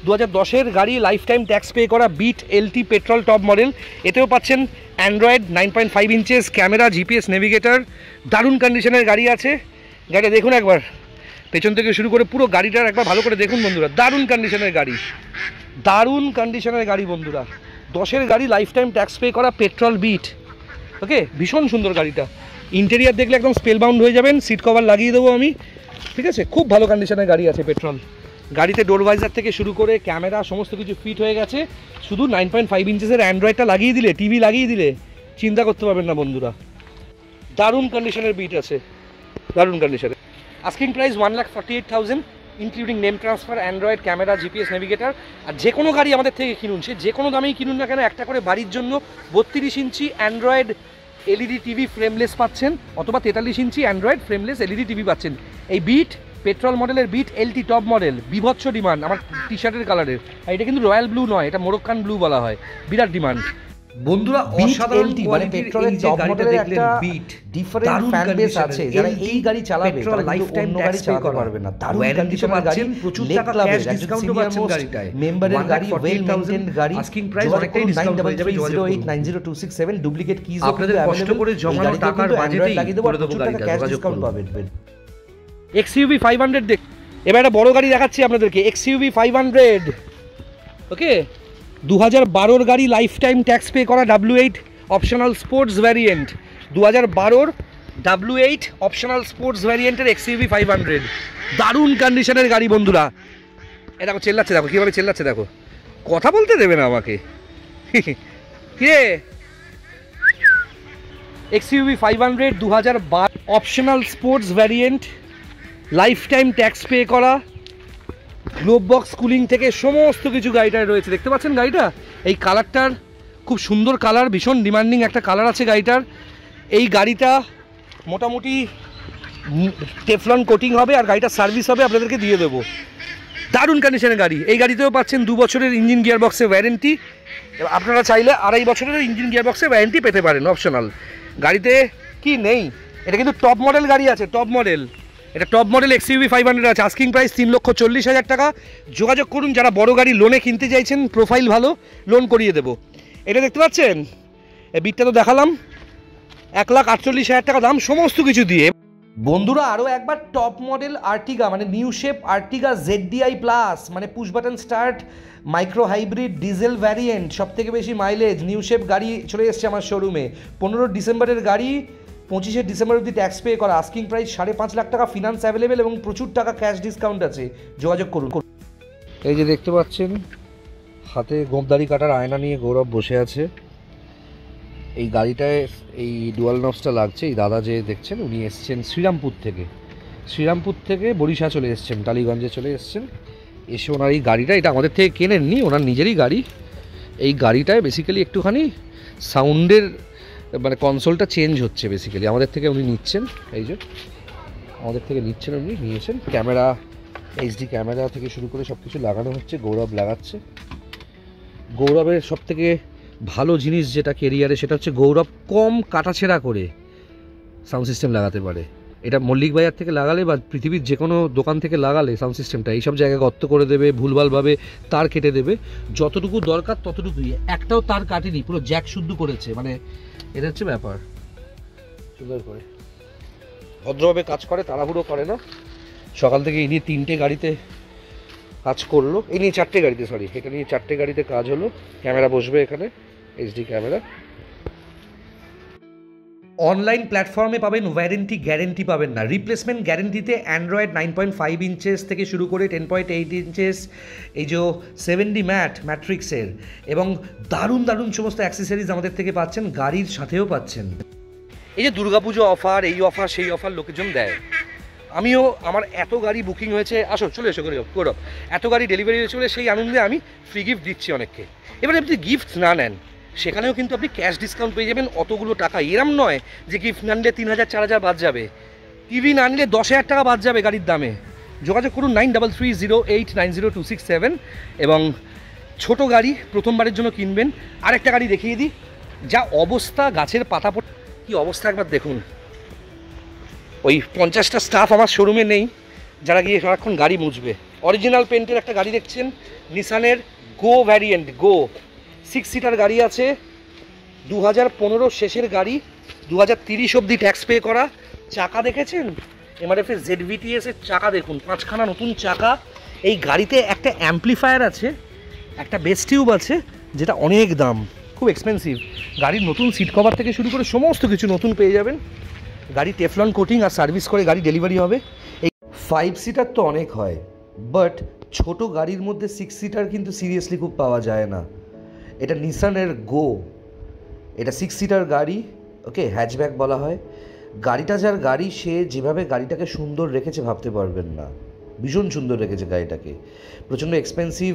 2010-এর গাড়ি, লাইফ টাইম ট্যাক্স পে করা Beat LT petrol top model. এতেও পাচ্ছেন Android, 9.5 inches, camera, GPS, navigator, দারুণ কন্ডিশনের গাড়ি আছে। গাড়িটা দেখুন একবার, পেছন থেকে শুরু করে পুরো গাড়িটার একবার ভালো করে দেখুন বন্ধুরা, দারুণ কন্ডিশনের গাড়ি বন্ধুরা। 10-এর গাড়ি, লাইফ টাইম ট্যাক্স পে করা পেট্রোল বিট, ওকে, ভীষণ সুন্দর গাড়িটা। ইন্টেরিয়ার দেখলে একদম স্পেল বাউন্ড হয়ে যাবেন। সিট কভার লাগিয়ে দেবো আমি, ঠিক আছে। খুব ভালো কন্ডিশনের গাড়ি আছে পেট্রোল। গাড়িতে ডোর ভাইজার থেকে শুরু করে ক্যামেরা সমস্ত কিছু ফিট হয়ে গেছে। শুধু 9.5 ইঞ্চেসের অ্যান্ড্রয়েডটা লাগিয়ে দিলে, টিভি লাগিয়ে দিলে চিন্তা করতে পারবেন না বন্ধুরা। দারুণ কন্ডিশনের বিট আছে, দারুণ কন্ডিশনের। Asking price 1,48,000 including name transfer, android, camera, GPS, navigator. আর যে কোনো গাড়ি আমাদের থেকে কিনুন, সে যে কোনো দামেই কিনুন না কেন, একটা করে বাড়ির জন্য 32 ইঞ্চি অ্যান্ড্রয়েড এলইডি টিভি ফ্রেমলেস পাচ্ছেন, অথবা 43 ইঞ্চি অ্যান্ড্রয়েড ফ্রেমলেস এলইডি টিভি পাচ্ছেন। এই বিট পেট্রোল মডেলের বিট এলটি টপ মডেল, বিভৎস ডিমান্ড আমার টি শার্টের কালারের। আর এটা কিন্তু রয়্যাল ব্লু নয়, এটা মোরক্কান ব্লু বলা হয়, বিরাট ডিমান্ড বন্ধুরা। অসাধারণ মানে পেট্রোলের টপ মডেলের একটা ডিফারেন্ট ফ্যান বেস আছে যারা এই গাড়ি চালাবে, তারা লাইফ টাইম গাড়ি চালাতে পারবে না। দারুণ কন্ডিশনের গাড়ি, প্রচুর টাকা ক্যাশ ডিসকাউন্ট পাচ্ছেন গাড়িটায়। মেম্বারের গাড়ি, ওয়েল মেইনটেইনড গাড়ি। আস্কিং প্রাইস অনেকটাই ডিসকাউন্ট হয়ে যাবে। 0890267 ডুপ্লিকেট কিজ আপনাদের কষ্ট করে জমানো টাকার বাজেটেই লাগিয়ে দেবো, প্রচুর টাকা ক্যাশ ডিসকাউন্ট পাবেন। এক্সইউভি 500 দেখ, এবার একটা বড় গাড়ি দেখাচ্ছি আপনাদেরকে, এক্সইউভি 500। ওকে, 2012 গাড়ি, লাইফ টাইম ট্যাক্স পে করা, W8 optional sports variant. 2012 W8 optional sports ভ্যারিয়েন্টের এক্সইউভি 500, দারুণ কন্ডিশনের গাড়ি বন্ধুরা। এ দেখো চেল্লাচ্ছে, দেখো কীভাবে চেল্লাচ্ছে, দেখো কথা বলতে দেবে না আমাকে। কে XUV 500 2012 optional sports variant, life time tax pay করা, গ্লোব বক্স কুলিং থেকে সমস্ত কিছু গাড়িটায় রয়েছে। দেখতে পাচ্ছেন গাড়িটা, এই কালারটার খুব সুন্দর কালার, ভীষণ ডিমান্ডিং একটা কালার আছে গাড়িটার। এই গাড়িটা মোটামুটি টেফলন কোটিং হবে আর গাড়িটার সার্ভিস হবে, আপনাদেরকে দিয়ে দেবো। দারুণ কন্ডিশনের গাড়ি। এই গাড়িতেও পাচ্ছেন 2 বছরের ইঞ্জিন গিয়ার বক্সের ওয়ারেন্টি। আপনারা চাইলে 2.5 বছরের ইঞ্জিন গিয়ার বক্সের ওয়ারেন্টি পেতে পারেন অপশনাল। গাড়িতে কি নেই, এটা কিন্তু টপ মডেল গাড়ি আছে, টপ মডেল। এটা টপ মডেল এক্সইউভি 500 আছে। আস্কিং প্রাইস 3,40,000 টাকা। যোগাযোগ করুন যারা বড় গাড়ি লোনে কিনতে চাইছেন, প্রোফাইল ভালো, লোন করিয়ে দেবো। এটা দেখতে পাচ্ছেন, এই বিটটা তো দেখালাম, 1,48,000 টাকা দাম সমস্ত কিছু দিয়ে। বন্ধুরা আরও একবার টপ মডেল আর্টিগা, মানে new shape Ertiga ZDI plus, মানে push button start, micro hybrid diesel variant, সব থেকে বেশি মাইলেজ নিউ শেপ গাড়ি চলে এসছে আমার শোরুমে। 15 ডিসেম্বরের গাড়ি, 25 ডিসেম্বর অবধি ট্যাক্স পে করা। আস্কিং প্রাইস 5.5 লাখ টাকা, ফিনান্স অ্যাভেলেবেল এবং প্রচুর টাকা ক্যাশ ডিসকাউন্ট আছে। যোগাযোগ করুন। এই যে দেখতে পাচ্ছেন, হাতে গোঁপদাড়ি কাটার আয়না নিয়ে গৌরব বসে আছে। এই গাড়িটায় এই ডুয়াল নবসটা লাগছে। এই দাদা যে দেখছেন, উনি এসছেন শ্রীরামপুর থেকে বরিশা চলে এসছেন, টালিগঞ্জে চলে এসছেন। এসে ওনার এই গাড়িটা, এটা আমাদের থেকে কেনেননি, ওনার নিজেরই গাড়ি। এই গাড়িটায় বেসিক্যালি একটুখানি সাউন্ডের মানে কনসোলটা চেঞ্জ হচ্ছে বেসিক্যালি, আমাদের থেকে উনি নিচ্ছেন। এই যে আমাদের থেকে নিচ্ছেন, উনি নিয়েছেন। ক্যামেরা, HD ক্যামেরা থেকে শুরু করে সব কিছু লাগানো হচ্ছে, গৌরব লাগাচ্ছে। গৌরবের সব থেকে ভালো জিনিস যেটা কেরিয়ারে, সেটা হচ্ছে গৌরব কম কাটাছেঁড়া করে সাউন্ড সিস্টেম লাগাতে পারে। এটা মল্লিক বাজার থেকে লাগালে বা পৃথিবীর যে কোনো দোকান থেকে লাগালে সাউন্ড সিস্টেমটা এইসব জায়গায় গর্ত করে দেবে, ভুলভালভাবে তার কেটে দেবে। যতটুকু দরকার ততটুকুই, একটাও তার কাটেনি, পুরো জ্যাক শুদ্ধ করেছে। মানে এটা হচ্ছে ব্যাপার, সুন্দর করে ভদ্রভাবে কাজ করে, তাড়াহুড়ো করে না। সকাল থেকে এই নিয়ে 3টে গাড়িতে কাজ করলো, এই নিয়ে 4টে গাড়িতে, সরি এটা নিয়ে 4টে গাড়িতে কাজ হলো। ক্যামেরা বসবে এখানে, HD ক্যামেরা। অনলাইন প্ল্যাটফর্মে পাবেন ওয়ারেন্টি, গ্যারেন্টি পাবেন না। রিপ্লেসমেন্ট গ্যারেন্টিতে অ্যান্ড্রয়েড 9.5 ইঞ্চেস থেকে শুরু করে 10.8 ইঞ্চেস, এই যে 7D ম্যাট্রিক্সের, এবং দারুণ দারুণ সমস্ত অ্যাক্সেসরিজ আমাদের থেকে পাচ্ছেন, গাড়ির সাথেও পাচ্ছেন। এই যে দুর্গাপুজো অফার, এই অফার সেই অফার লোকজন দেয়। আমিও, আমার এত গাড়ি বুকিং হয়েছে, আসো চলে এসো গৌরব, এত গাড়ি ডেলিভারি হয়েছে বলে সেই আনন্দে আমি ফ্রি গিফট দিচ্ছি অনেককে। এবারে আপনি গিফট না নেন, সেখানেও কিন্তু আপনি ক্যাশ ডিসকাউন্ট পেয়ে যাবেন অতগুলো টাকা। এরম নয় যে গিফট না নিলে 3,000 4,000 বাদ যাবে, টিভি না নিলে 10,000 টাকা বাদ যাবে গাড়ির দামে। যোগাযোগ করুন 9330890267। এবং ছোট গাড়ি প্রথমবারের জন্য কিনবেন। আরেকটা গাড়ি দেখিয়ে দিই, যা অবস্থা, গাছের পাতা কি অবস্থা একবার দেখুন। ওই 50টা স্টাফ আমার শোরুমে নেই যারা গিয়ে সারাক্ষণ গাড়ি মুছবে। অরিজিনাল পেন্টের একটা গাড়ি দেখছেন, নিসানের গো ভ্যারিয়েন্ট, গো 6 সিটার গাড়ি আছে, 2015 শেষের গাড়ি, 2030 অবধি ট্যাক্স পে করা। চাকা দেখেছেন, MRF এর ZVTS এর চাকা দেখুন, 5খানা নতুন চাকা। এই গাড়িতে একটা অ্যাম্পলিফায়ার আছে, একটা বেস টিউব আছে, যেটা অনেক দাম, খুব এক্সপেন্সিভ। গাড়ির নতুন সিট কভার থেকে শুরু করে সমস্ত কিছু নতুন পেয়ে যাবেন। গাড়ি টেফলন কোটিং আর সার্ভিস করে গাড়ি ডেলিভারি হবে। এই 5 সিটার তো অনেক হয়, বাট ছোট গাড়ির মধ্যে 6 সিটার কিন্তু সিরিয়াসলি খুব পাওয়া যায় না। এটা নিসানের গো, এটা 6 সিটার গাড়ি, ওকে, হ্যাচব্যাক বলা হয়। গাড়িটা যার গাড়ি সে যেভাবে গাড়িটাকে সুন্দর রেখেছে ভাবতে পারবেন না, ভীষণ সুন্দর রেখেছে গাড়িটাকে। প্রচণ্ড এক্সপেন্সিভ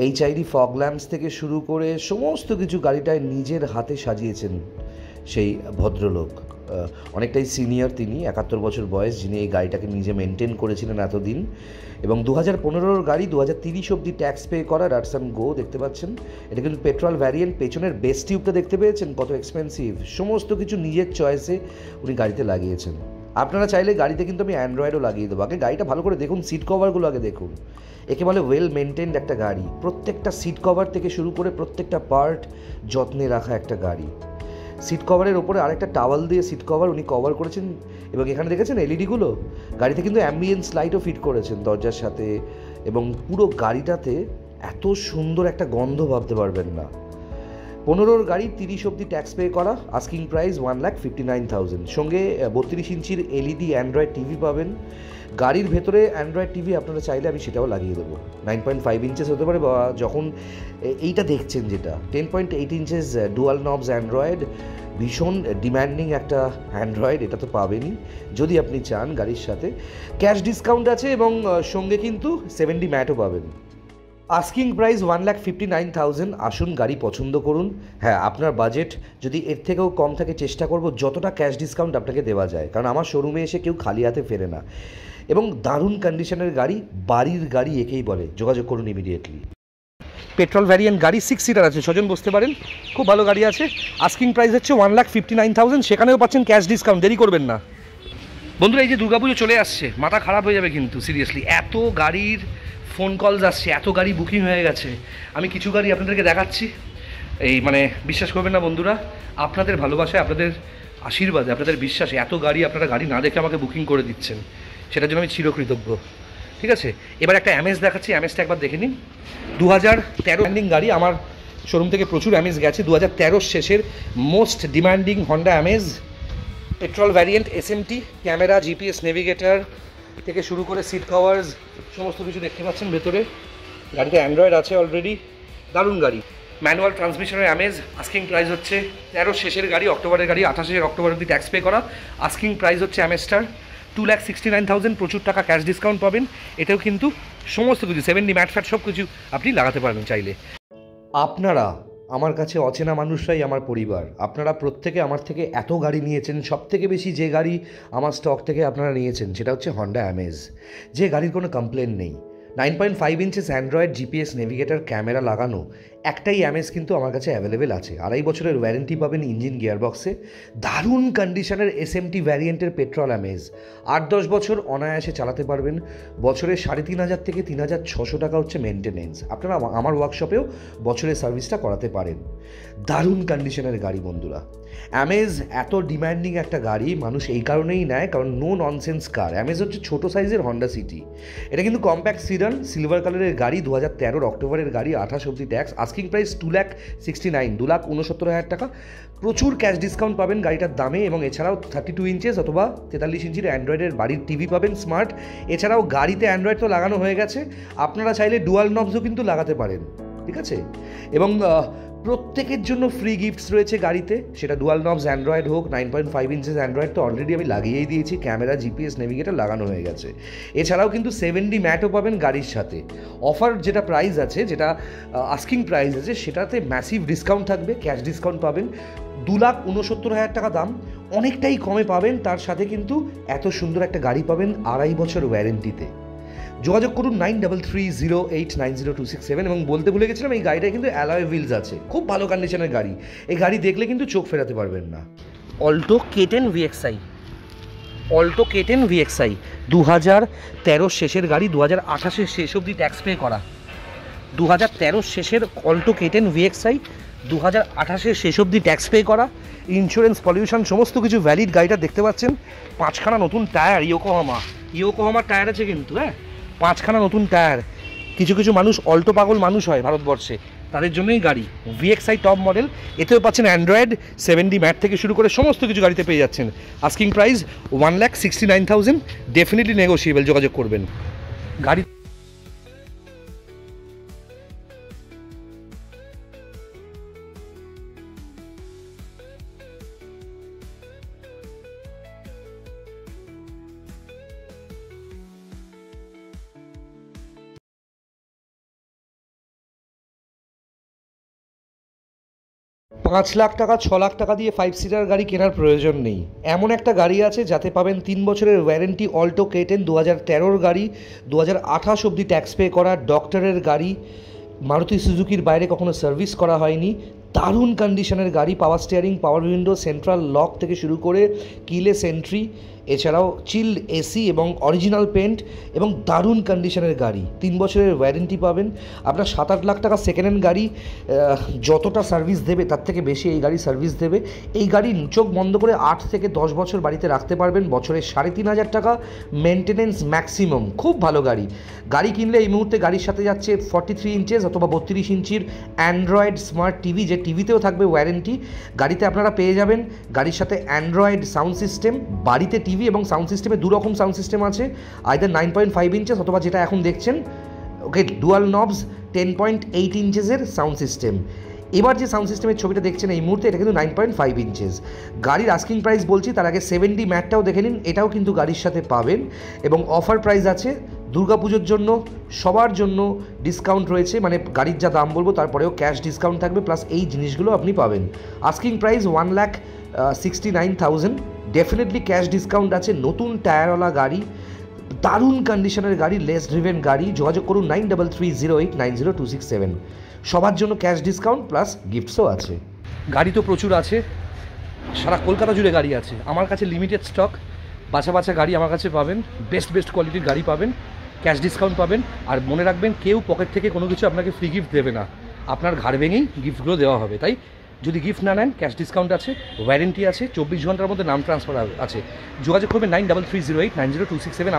HID ফগ ল্যাম্পস থেকে শুরু করে সমস্ত কিছু গাড়িটায় নিজের হাতে সাজিয়েছেন সেই ভদ্রলোক। অনেকটাই সিনিয়র তিনি, 71 বছর বয়স, যিনি এই গাড়িটাকে নিজে মেনটেন করেছিলেন এতদিন। এবং 2015 গাড়ি 2030 অবধি ট্যাক্স পে করা ডাটসান গো দেখতে পাচ্ছেন। এটা কিন্তু পেট্রোল ভ্যারিয়েন্ট। পেছনের বেস টিউবটা দেখতে পেয়েছেন কত এক্সপেন্সিভ, সমস্ত কিছু নিজের চয়েসে উনি গাড়িতে লাগিয়েছেন। আপনারা চাইলে গাড়িতে কিন্তু আমি অ্যান্ড্রয়েডও লাগিয়ে দেবো। আগে গাড়িটা ভালো করে দেখুন, সিট কভারগুলো আগে দেখুন। একে বলে ওয়েল মেনটেন্ড একটা গাড়ি। প্রত্যেকটা সিট কভার থেকে শুরু করে প্রত্যেকটা পার্ট যত্নে রাখা একটা গাড়ি। সিট কভারের ওপরে আরেকটা টাওয়াল দিয়ে সিট কভার উনি কভার করেছেন। এবং এখানে দেখেছেন এলইডিগুলো, গাড়িতে কিন্তু অ্যাম্বিয়েন্স লাইটও ফিট করেছেন দরজার সাথে। এবং পুরো গাড়িটাতে এত সুন্দর একটা গন্ধ ভাবতে পারবেন না। 15 গাড়ি 30 অবধি ট্যাক্স পে করা, আস্কিং প্রাইস 1,59,000। সঙ্গে 32 ইঞ্চির LED অ্যান্ড্রয়েড টিভি পাবেন। গাড়ির ভেতরে অ্যান্ড্রয়েড টিভি আপনারা চাইলে আমি সেটাও লাগিয়ে দেবো। 9.5 ইঞ্চেস হতে পারে, বা যখন এইটা দেখছেন যেটা 10.8 ইঞ্চেস ডুয়াল নবস অ্যান্ড্রয়েড, ভীষণ ডিম্যান্ডিং একটা অ্যান্ড্রয়েড, এটা তো পাবেনই যদি আপনি চান। গাড়ির সাথে ক্যাশ ডিসকাউন্ট আছে এবং সঙ্গে কিন্তু 7D ম্যাটও পাবেন। Asking price 1,59,000। আসুন গাড়ি পছন্দ করুন। হ্যাঁ, আপনার বাজেট যদি এর থেকেও কম থাকে চেষ্টা করব যতটা ক্যাশ ডিসকাউন্ট আপনাকে দেওয়া যায়, কারণ আমার শোরুমে এসে কেউ খালি হাতে ফেরে না। এবং দারুণ কন্ডিশনের গাড়ি, বাড়ির গাড়ি একেই বলে। যোগাযোগ করুন ইমিডিয়েটলি। পেট্রোল ভ্যারিয়েন্ট গাড়ি, 6 সিটার আছে, 6 জন বসতে পারেন, খুব ভালো গাড়ি আছে। আস্কিং প্রাইস হচ্ছে 1,59,000, সেখানেও পাচ্ছেন ক্যাশ ডিসকাউন্ট। দেরি করবেন না বন্ধুরা। এই যে দুর্গাপুজো চলে আসছে, মাথা খারাপ হয়ে যাবে কিন্তু সিরিয়াসলি। এত গাড়ির ফোন কলস আসছে, এত গাড়ি বুকিং হয়ে গেছে। আমি কিছু গাড়ি আপনাদেরকে দেখাচ্ছি। এই মানে বিশ্বাস করবেন না বন্ধুরা, আপনাদের ভালোবাসায়, আপনাদের আশীর্বাদে, আপনাদের বিশ্বাসে এত গাড়ি আপনারা গাড়ি না দেখে আমাকে বুকিং করে দিচ্ছেন, সেটার জন্য আমি চিরকৃতজ্ঞ। ঠিক আছে, এবার একটা অ্যামেজ দেখাচ্ছি, অ্যামেজটা একবার দেখে নিন। 2013 ডিমান্ডিং গাড়ি, আমার শোরুম থেকে প্রচুর অ্যামেজ গেছে। 2013 শেষের most demanding Honda amaze, petrol variant, SMT, camera, GPS navigator থেকে শুরু করে সিট কভার্স সমস্ত কিছু দেখতে পাচ্ছেন ভেতরে। গাড়িতে অ্যান্ড্রয়েড আছে অলরেডি, দারুণ গাড়ি। ম্যানুয়াল ট্রান্সমিশনের অ্যামেজ। আস্কিং প্রাইস হচ্ছে 13 শেষের গাড়ি, অক্টোবরের গাড়ি, 28 অক্টোবর অবধি ট্যাক্স পে করা। আস্কিং প্রাইস হচ্ছে অ্যামেজটার 2,69,000, প্রচুর টাকা ক্যাশ ডিসকাউন্ট পাবেন। এটাও কিন্তু সমস্ত কিছু 7D ম্যাট ফ্যাট সব কিছু আপনি লাগাতে পারবেন চাইলে। আপনারা আমার কাছে অচেনা মানুষরাই আমার পরিবার। আপনারা প্রত্যেকে আমার থেকে এত গাড়ি নিয়েছেন, সব থেকে বেশি যে গাড়ি আমার স্টক থেকে আপনারা নিয়েছেন সেটা হচ্ছে হন্ডা অ্যামেজ, যে গাড়ির কোনো কমপ্লেন নেই। 9.5 inches Android, GPS navigator, camera লাগানো একটাই অ্যামেজ কিন্তু আমার কাছে অ্যাভেলেবেল আছে। 2.5 বছরের ওয়ারেন্টি পাবেন ইঞ্জিন গিয়ারবক্সে। দারুণ কন্ডিশনের SMT ভ্যারিয়েন্টের পেট্রোল অ্যামেজ, 8-10 বছর অনায়াসে চালাতে পারবেন। বছরে 3,500 থেকে 3,600 টাকা হচ্ছে মেনটেনেন্স। আপনারা আমার ওয়ার্কশপেও বছরের সার্ভিসটা করাতে পারেন। দারুণ কন্ডিশনের গাড়ি বন্ধুরা। অ্যামেজ এত ডিম্যান্ডিং একটা গাড়ি মানুষ এই কারণেই নেয়, কারণ নো ননসেন্স কার। অ্যামেজ হচ্ছে ছোটো সাইজের হন্ডা সিটি। এটা কিন্তু কম্প্যাক্ট সিডান, সিলভার কালারের গাড়ি, 2013 অক্টোবরের গাড়ি, 28 অবধি ট্যাক্স। আস্কিং প্রাইস 2,69,000, 2,69,000 টাকা। প্রচুর ক্যাশ ডিসকাউন্ট পাবেন গাড়িটার দামে। এবং এছাড়াও 32 ইঞ্চেস অথবা 43 ইঞ্চির অ্যান্ড্রয়েডের বাড়ির টিভি পাবেন স্মার্ট। এছাড়াও গাড়িতে অ্যান্ড্রয়েড তো লাগানো হয়ে গেছে, আপনারা চাইলে ডুয়াল নবসও কিন্তু লাগাতে পারেন। ঠিক আছে, এবং প্রত্যেকের জন্য ফ্রি গিফটস রয়েছে গাড়িতে, সেটা ডুয়াল নবস অ্যান্ড্রয়েড হোক। 9.5 ইঞ্চেস অ্যান্ড্রয়েড তো অলরেডি আমি লাগিয়েই দিয়েছি, ক্যামেরা, GPS নেভিগেটর লাগানো হয়ে গেছে। এছাড়াও কিন্তু 7D ম্যাটও পাবেন গাড়ির সাথে। অফার যেটা প্রাইস আছে, যেটা আস্কিং প্রাইস আছে, সেটাতে ম্যাসিভ ডিসকাউন্ট থাকবে, ক্যাশ ডিসকাউন্ট পাবেন। 2,69,000 টাকা দাম, অনেকটাই কমে পাবেন। তার সাথে কিন্তু এত সুন্দর একটা গাড়ি পাবেন 2.5 বছর ওয়ারেন্টিতে। যোগাযোগ করুন 9338902667। এবং বলতে ভুলে গেছিলাম, এই গাড়িটায় কিন্তু অ্যালয় হুইলস আছে, খুব ভালো কন্ডিশনের গাড়ি। এই গাড়ি দেখলে কিন্তু চোখ ফেরাতে পারবেন না। Alto K10 VXI, Alto K10 VXI 2013 শেষের গাড়ি, 2028 শেষ অবধি ট্যাক্স পে করা। 2013 শেষের অল্টো K10 VXI, 2028 শেষ অবধি ট্যাক্স পে করা। ইন্স্যুরেন্স, পলিউশন সমস্ত কিছু ভ্যালিড। গাড়িটা দেখতে পাচ্ছেন, 5খানা নতুন টায়ার, ইয়োকোহামার টায়ার আছে কিন্তু। হ্যাঁ, 5খানা নতুন টায়ার। কিছু কিছু মানুষ অল্টো পাগল মানুষ হয় ভারতবর্ষে, তাদের জন্যই গাড়ি VXI টপ মডেল। এতেও পাচ্ছেন অ্যান্ড্রয়েড 7D ম্যাট থেকে শুরু করে সমস্ত কিছু গাড়িতে পেয়ে যাচ্ছেন। আস্কিং প্রাইস 1,69,000, ডেফিনেটলি নেগোশিয়েবল, যোগাযোগ করবেন। গাড়ি 5 লাখ টাকা 6 লাখ টাকা দিয়ে 5 সিটার গাড়ি কেনার প্রয়োজন নেই। এমন একটা গাড়ি আছে যাতে পাবেন 3 বছরের ওয়ারেন্টি, অল্টো K10 2013 গাড়ি, 2028 অবধি ট্যাক্স পে করা, ডক্টরের গাড়ি, মারুতি সুজুকির বাইরে কখনো সার্ভিস করা হয়নি, দারুণ কন্ডিশনের গাড়ি, পাওয়ার steering, power window, central lock থেকে শুরু করে কিলেস এন্ট্রি, এছাড়াও চিল্ড এসি এবং অরিজিনাল পেন্ট এবং দারুণ কন্ডিশনের গাড়ি। 3 বছরের ওয়ারেন্টি পাবেন। আপনার 7-8 লাখ টাকা সেকেন্ড হ্যান্ড গাড়ি যতটা সার্ভিস দেবে তার থেকে বেশি এই গাড়ি সার্ভিস দেবে। এই গাড়ি চোখ বন্ধ করে 8 থেকে 10 বছর বাড়িতে রাখতে পারবেন। বছরে 3,500 টাকা মেনটেনেন্স ম্যাক্সিমাম। খুব ভালো গাড়ি। গাড়ি কিনলে এই মুহূর্তে গাড়ির সাথে যাচ্ছে 43 ইঞ্চেস অথবা 32 ইঞ্চির অ্যান্ড্রয়েড স্মার্ট টিভি, যে টিভিতেও থাকবে ওয়ারেন্টি। গাড়িতে আপনারা পেয়ে যাবেন গাড়ির সাথে অ্যান্ড্রয়েড সাউন্ড সিস্টেম। বাড়িতে টিভি এবং সাউন্ড সিস্টেমে দুরকম সাউন্ড সিস্টেম আছে, আইদার 9.5 ইঞ্চেস অথবা যেটা এখন দেখছেন ওকে ডুয়াল নবস 10.8 ইঞ্চেসের সাউন্ড সিস্টেম। এবার যে সাউন্ড সিস্টেমের ছবিটা দেখছেন এই মুহূর্তে, এটা কিন্তু 9.5 ইঞ্চেস। গাড়ির আস্কিং প্রাইস বলছি, তার আগে 7D ম্যাটটাও দেখে নিন, এটাও কিন্তু গাড়ির সাথে পাবেন। এবং অফার প্রাইস আছে দুর্গাপুজোর জন্য, সবার জন্য ডিসকাউন্ট রয়েছে, মানে গাড়ির যা দাম বলবো তারপরেও ক্যাশ ডিসকাউন্ট থাকবে, প্লাস এই জিনিসগুলো আপনি পাবেন। Asking price 1,69,000, definitely cash discount আছে। নতুন টায়ারওয়ালা গাড়ি, দারুণ কন্ডিশনের গাড়ি, লেস ড্রিভেন গাড়ি। যোগাযোগ করুন 9330890267। সবার জন্য ক্যাশ ডিসকাউন্ট প্লাস গিফটসও আছে। গাড়ি তো প্রচুর আছে, সারা কলকাতা জুড়ে গাড়ি আছে। আমার কাছে লিমিটেড স্টক, বাছা বাছা গাড়ি আমার কাছে পাবেন, বেস্ট কোয়ালিটির গাড়ি পাবেন, ক্যাশ ডিসকাউন্ট পাবেন। আর মনে রাখবেন, কেউ পকেট থেকে কোনো কিছু আপনাকে ফ্রি গিফট দেবে না, আপনার ঘাড় ভেঙেই গিফটগুলো দেওয়া হবে। তাই যদি গিফট না নেন, ক্যাশ ডিসকাউন্ট আছে, ওয়ারেন্টি আছে, 24 ঘন্টার মধ্যে নাম ট্রান্সফার আছে। যোগাযোগ করবেন 9330890267।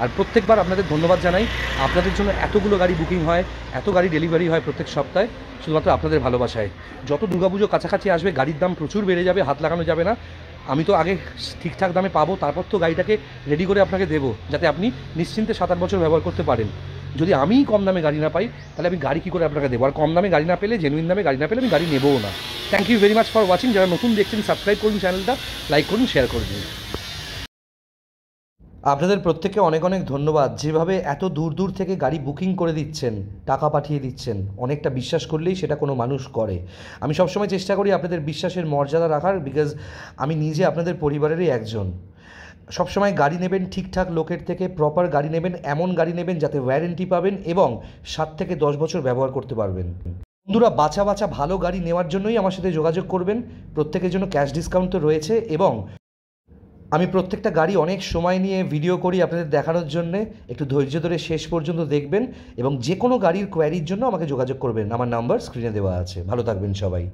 আর প্রত্যেকবার আপনাদের ধন্যবাদ জানাই, আপনাদের জন্য এতগুলো গাড়ি বুকিং হয়, এত গাড়ি ডেলিভারি হয় প্রত্যেক সপ্তাহে, শুধুমাত্র আপনাদের ভালোবাসায়। যত দুর্গাপুজো কাছাকাছি আসবে গাড়ির দাম প্রচুর বেড়ে যাবে, হাত লাগানো যাবে না। আমি তো আগে ঠিকঠাক দামে পাবো, তারপর তো গাড়িটাকে রেডি করে আপনাকে দেবো, যাতে আপনি নিশ্চিন্তে 7-8 বছর ব্যবহার করতে পারেন। যদি আমিই কম দামে গাড়ি না পাই, তাহলে আমি গাড়ি কী করে আপনাকে দেবো? আর কম দামে গাড়ি না পেলে, জেনুইন দামে গাড়ি না পেলে আমি গাড়ি নেবও না। Thank you very much for watching. যারা নতুন দেখছেন সাবস্ক্রাইব করুন চ্যানেলটা, লাইক করুন, শেয়ার করুন। আপনাদের প্রত্যেককে অনেক অনেক ধন্যবাদ, যেভাবে এত দূর দূর থেকে গাড়ি বুকিং করে দিচ্ছেন, টাকা পাঠিয়ে দিচ্ছেন। অনেকটা বিশ্বাস করলেই সেটা কোনো মানুষ করে। আমি সবসময় চেষ্টা করি আপনাদের বিশ্বাসের মর্যাদা রাখার, বিকজ আমি নিজে আপনাদের পরিবারেরই একজন। সবসময় গাড়ি নেবেন ঠিকঠাক লোকের থেকে, প্রপার গাড়ি নেবেন, এমন গাড়ি নেবেন যাতে ওয়ারেন্টি পাবেন এবং 7 থেকে 10 বছর ব্যবহার করতে পারবেন। বন্ধুরা, বাছা বাছা ভালো গাড়ি নেওয়ার জন্যই আমার সাথে যোগাযোগ করবেন। প্রত্যেকের জন্য ক্যাশ ডিসকাউন্ট তো রয়েছে, এবং আমি প্রত্যেকটা গাড়ি অনেক সময় নিয়ে ভিডিও করি আপনাদের দেখানোর জন্যে। একটু ধৈর্য ধরে শেষ পর্যন্ত দেখবেন, এবং যে কোনো গাড়ির কোয়ারির জন্য আমাকে যোগাযোগ করবেন। আমার নাম্বার স্ক্রিনে দেওয়া আছে। ভালো থাকবেন সবাই।